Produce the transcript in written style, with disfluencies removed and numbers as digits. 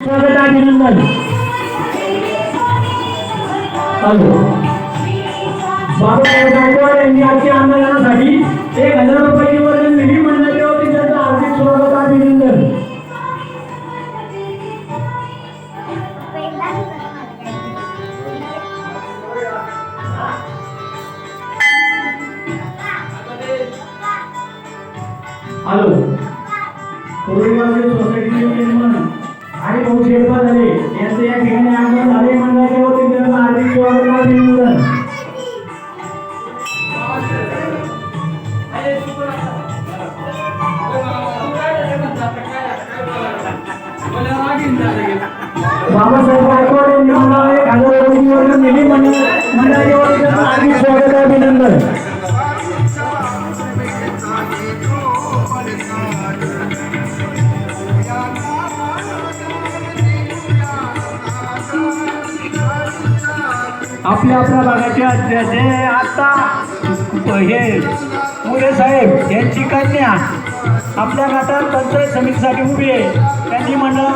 स्वागताभिनंदन. Hello Babasaheb Gaikwad यांनी आजच्या आंदोलनासाठी 1000 रुपये निवडून निधी मंडळाचे होते. त्यांचं हार्दिक स्वागताभिनंदन. हॅलो कोरोनामध्ये सोसायटीचे चेअरमन आणि भाऊ शेर्पा झाले यांचे या ठिकाणी आगमन झाले. मंडळाच्या वतीने त्यांना हार्दिक स्वागताभिनंदन. बाबासाहेब गायकवाड यांनी मंडळाला 1000 रुपये निवडून निधी मंडळाच्या वतीने त्यांना हार्दिक स्वागताभिनंदन. आपल्या भागाचे अध्यक्ष आता हे मुले साहेब यांची कन्या आपल्या गटात पंचायत समितीसाठी उभी आहे. त्यांनी मंडळाला